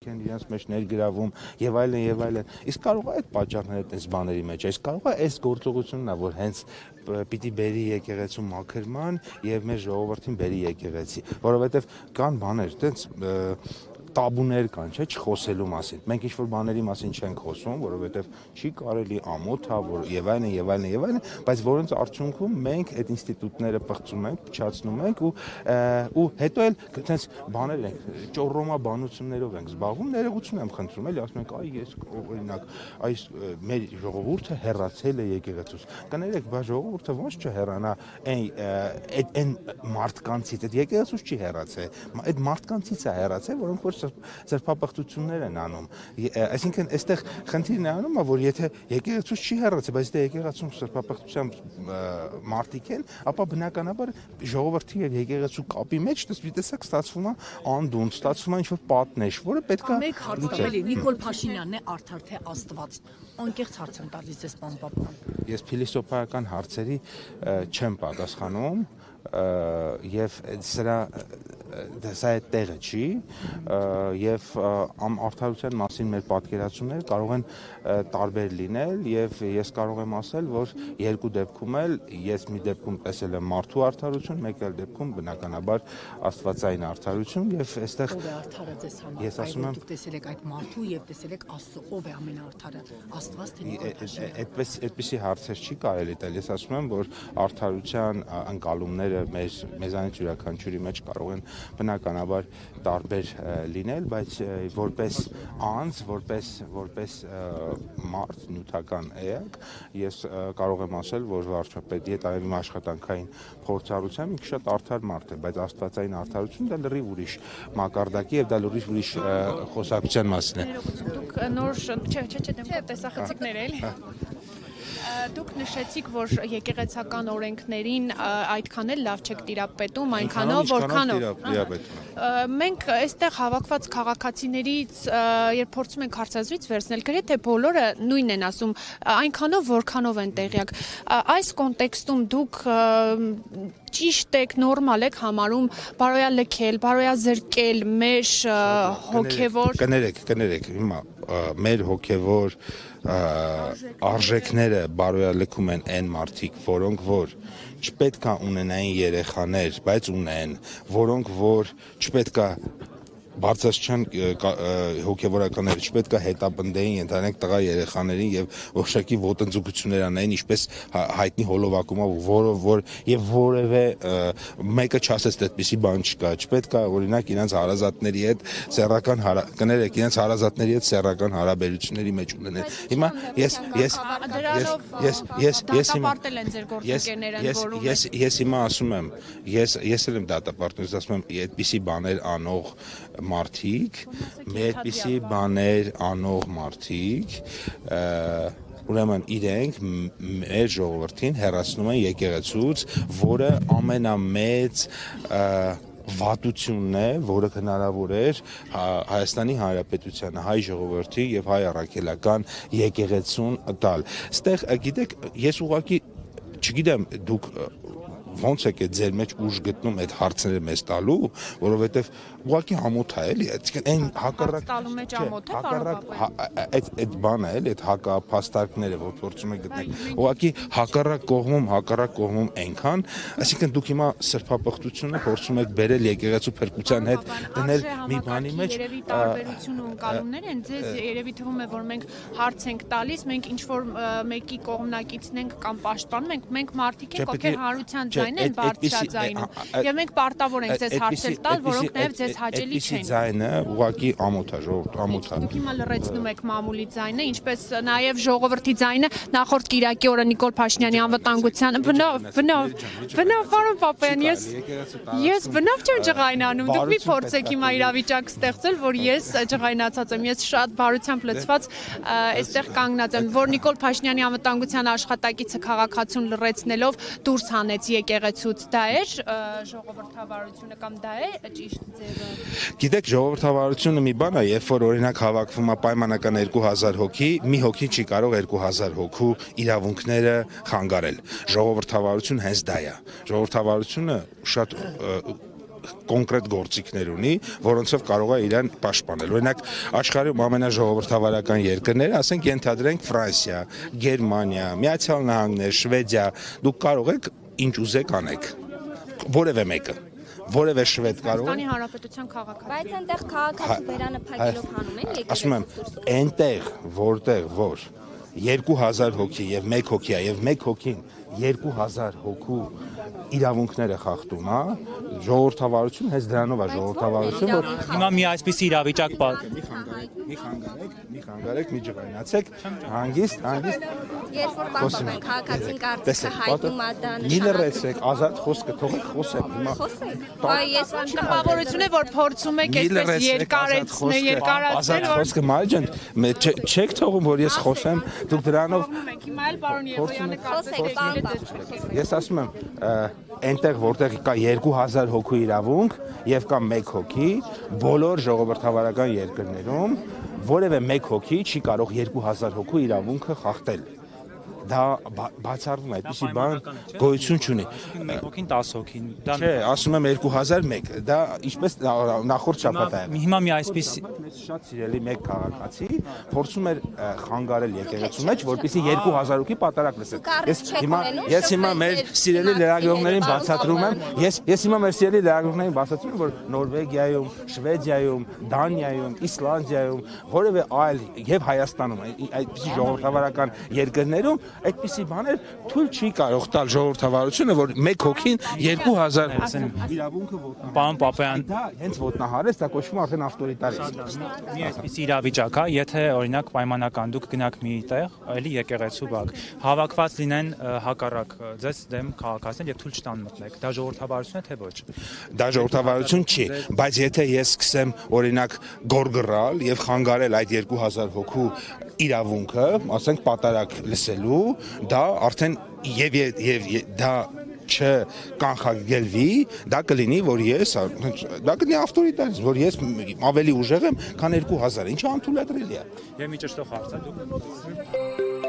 իրենց մեջ ներգրավում եւ այլն, իսկ կարող է այդ պատճառները այդպես բաների մեջ, այս կարող է այս գործողությունն է, որ հենց պիտի բերի եկեղեցու մաքրման եւ մեր ժողովրդին բերի եկեղեցի, որովհետեւ կան բաներ, այդպես տաբուներ կան, չէ, չխոսելու մասին։ Մենք ինչ-որ բաների մասին չենք խոսում, որովհետև չի կարելի ամոթ է, որ եւ այլն, բայց որոնց արդյունքում մենք այդ ինստիտուտները պղծում ենք, փչացնում ենք ու հետո էլ այդպես բաներ ենք, ճոռոմաբանություններով ենք զբաղվում, ներողություն եմ խնդրում, էլի ասում ենք, այ ես օրինակ, այս մեր ժողովուրդը հեռացել է եկեղեցուց։ Կներեք, բա ժողովուրդը ոնց չհեռանա այն մարդկանցից, այդ եկեղեցուց չի հեռացել, այդ մարդկանցից է հեռացել, որոնք որ սրբապղծություններ են անում, այսինքն այստեղ խնդիրն է անում, որ եթե եկեղեցուց չի հեռացել, բայց դե եկեղեցում սրբապղծության մարդիկ են, ապա բնականաբար ժողովրդի եւ եկեղեցու կապի մեջ տեսակ ստացվում է անդունդ, ստացվում է ինչ-որ պատնեշ, որը պետք է մեկ հարց էլի Նիկոլ Փաշինյանն է արդար թե Աստված։ Անկեղծ հարց եմ տալիս ձեզ պարոն Պապյան։ Ես փիլիսոփայական հարցերի չեմ պատասխանում եւ սա այդ տեղը չի եւ արդարության մասին մեր պատկերացումները կարող են տարբեր լինել եւ ես կարող եմ ասել, որ երկու դեպքում էլ ես մի դեպքում տեսել եմ մարդու արդարություն, մեկ էլ դեպքում բնականաբար աստվածային արդարություն եւ այստեղ ով է արդարը ձեզ համար։ Ես ասում եմ, դուք տեսել եք այդ մարդու եւ տեսել եք Աստծո, ով է ամենաարդարը, Աստված թե Նիկոլ Փաշինյանը։ Այդպիսի հարցեր չի կարելի տալ։ Ես ասում եմ, որ արդարության ընկալումները մեզանից յուրաքանչյուրի մեջ կարող են բնականաբար տարբեր լինել, բայց որպես անձ, որպես մարդ նյութական էակ, ես կարող եմ ասել, որ վարչապետի հետ այլ աշխատանքային փորձառությամբ ինքը շատ արդար մարդ է, բայց աստվածային արդարություն դա լրիվ ուրիշ մակարդակի եւ դա լրիվ ուրիշ խոսակցության մասին է։ Դուք նոր չէ, տեսախցիկներ էլի։ Դուք նշեցիք, որ եկեղեցական օրենքներին այդքան էլ լավ չեք տիրապետում, այնքանով, որքանով։ Մենք այստեղ հավաքված քաղաքացիներից, երբ փորձում ենք հարցազրույց վերցնել, գրեթե բոլորը նույնն են ասում, այնքանով, որքանով են տեղյակ։ Այս կոնտեքստում դուք ճիշտ եք, նորմալ եք համարում բարոյալքել, բարոյազրկել մեր հոգևոր։ Կներեք, հիմա մեր հոգևոր արժեքները բարոյալքում են այն մարդիկ, որոնք որ չպետք է ունենային երեխաներ, բայց ունեն, որոնք որ չպետք է բարձրացան հոգևորականները չպետք է հետապնդեին ընդհանրենք տղա երեխաներին եւ ողջակի ոտնձգություններ անային, ինչպես հայտնի հոլովակումով, որ եւ որևէ մեկը չասեց այդպիսի բան չկա, չպետք է օրինակ իրենց հարազատների հետ սեռական կներեք իրենց հարազատների հետ սեռական հարաբերությունների մեջ ունենել։ Հիմա ես հիմա ասում եմ, ես էլ եմ դատապարտել, ասում եմ, այդպիսի բաներ անող մարդիկ, այդպիսի բաներ անող մարդիկ, ուրեմն իրենք մեր ժողովրդին հեռացնում են եկեղեցուց, որը ամենամեծ վատությունն է, որը հնարավոր էր Հայաստանի Հանրապետությանը, հայ ժողովրդի եւ հայ առաքելական եկեղեցուն տալ։ Այստեղ գիտեք, ես ուղղակի չգիտեմ դուք ոնց եք ձեր մեջ ուժ գտնում այդ հարցերը մեզ տալու, որովհետև ուղղակի ամոթ է, էլի, այն այդ բանը էլի, այդ հակափաստարկները, որ փորձում եք գտնել, ուղղակի հակառակ կողմում այնքան, այսինքն դուք հիմա սրբապղծությունը փորձում եք բերել եկեղեցու փրկության հետ դնել մի բանի մեջ, երևի տարբերություն ու ընկալումներ են, ձեզ երևի թվում է, որ մենք հարց ենք տալիս, մենք ինչ որ մեկի կողմնակիցն ենք կամ պաշտպանում ենք, մենք մարդիկ ենք, ովքեր հարության ձայն են բարձրաձայնում, եւ մենք պարտավոր ենք ձեզ հարցեր տալ, որոնք նաեւ ձեզ հաճելի չեն։ Ձայնը ուղղակի ամոթ է, ժողովուրդ, ամոթ է։ Դուք հիմա լրացնում եք մամուլի ձայնը, ինչպես նաեւ ժողովրդի ձայնը նախորդ Կիրակի օրը Նիկոլ Փաշինյանի անվտանգության բնավ, պարոն Պապյան, ես բնավ չեմ ջղայնանում, դուք մի փորձեք հիմա իրավիճակ ստեղծել, որ ես ջղայնացած եմ, ես շատ բարությամբ լցված այստեղ կանգնած եմ, որ Նիկոլ Փաշինյանի անվտանգության աշխատակիցը քաղաքացուն լրացնելով դուրս հանեց եկեղեցուց, դա էր ժողովրդավարությունը կամ դա է ճիշտ ձևը։ Գիտեք, ժողովրդավարությունը մի բան է, երբ որ օրինակ հավաքվում է պայմանական 2000 հոգի, մի հոգի չի կարող 2000 հոգու իրավունքները խանգարել։ Ժողովրդավարություն հենց դա է։ Ժողովրդավարությունը շատ կոնկրետ գործիքներ ունի, որոնցով կարող է իրան պաշտպանել։ Օրինակ, աշխարհում ամենաժողովրդավարական երկրները, ասենք ենթադրենք Ֆրանսիա, Գերմանիա, Միացյալ Նահանգներ, Շվեդիա, դուք կարող եք ինչ ուզեք անեք։ Որևէ մեկը որևէ շվեդ կարող է։ Հայաստանի Հանրապետության քաղաքացի։ Բայց այնտեղ քաղաքացու բերանը փակելով հանում են եկեղեցու։ Ասում եմ, այնտեղ, որտեղ որ 2000 հոգի եւ 1 հոգի է եւ 1 հոգին 2000 հոգու իրավունքները խախտում, հա, ժողովրդավարություն, հենց դրանով է ժողովրդավարություն, որ հիմա մի այսպիսի իրավիճակ մի խանգարեք, մի ջղայնացեք, հանգիստ, Երբ որ պաշտպան քաղաքացին կարծիքը հայտնում է դա մի լրացեք, ազատ խոսքը թողեք խոսեմ, հիմա Բայց ես Տպավորություն է, որ փորձում եք այսպես երկարացնել, ազատ խոսքը մայջան, չեք թողում, որ ես խոսեմ, դուք դրանով Հիմա էլ պարոն Եղոյանը կարծեք Ես ասում եմ, այնտեղ որտեղ կա 2000 հոգու իրավունք եւ կա 1 հոգի, բոլոր ժողովրդավարական երկրներում որևէ 1 հոգի չի կարող 2000 հոգու իրավունքը խախտել։ Դա բացառվում է, այդպիսի բան գոյություն չունի։ 1 հոգին 10 հոգին։ Չէ, ասում եմ 2001, դա ինչպես նախորդ շաբաթ է։ Հիմա մի այսպիսի շատ սիրելի մեկ քաղաքացի փորձում էր խանգարել եկեղեցու մեջ, որպեսզի 2000 հոգի պատարակ լսեն։ Ես հիմա մեր սիրելի լրագրողներին բացատրում եմ, ես հիմա մեր սիրելի լրագրողներին բացատրում եմ, որ Նորվեգիայում, Շվեդիայում, Դանիայում, Իսլանդիայում, որևէ այլ եւ Հայաստանում այդպիսի ժողովրդավարական երկրներում այդպիսի բաներ թույլ չի կարող տալ ժողովրդավարությունը, որ 1 հոգին 2000 իրավունքը ոտնահարի։ Պարոն Պապայան, Դա հենց ոտնահարես, դա կոչվում է արդեն ավտորիտարիզմ։ մի այսպիսի իրավիճակ է, եթե օրինակ պայմանական դուք գնաք մի տեղ, էլի եկեղեցու բակ, հավաքված լինեն հակառակ ձեզ դեմ քաղաքացիներ եւ թույլ չտան մտնեք։ Դա ժողովրդավարություն է թե ոչ։ Դա ժողովրդավարություն չի, բայց եթե ես սկսեմ օրինակ գորգռալ եւ խանգարել այդ 2000 հոգու իրավունքը, ասենք պատարակ լսելու, դա արդեն եւ դա չկանխարգելվի, դա կլինի, որ դա կլինի ավտորիտարիզմ, որ ես ավելի ուժեղ եմ, քան 2000, ինչը անթույլատրելի է։ Եվ մի ճշտող հարց է դուք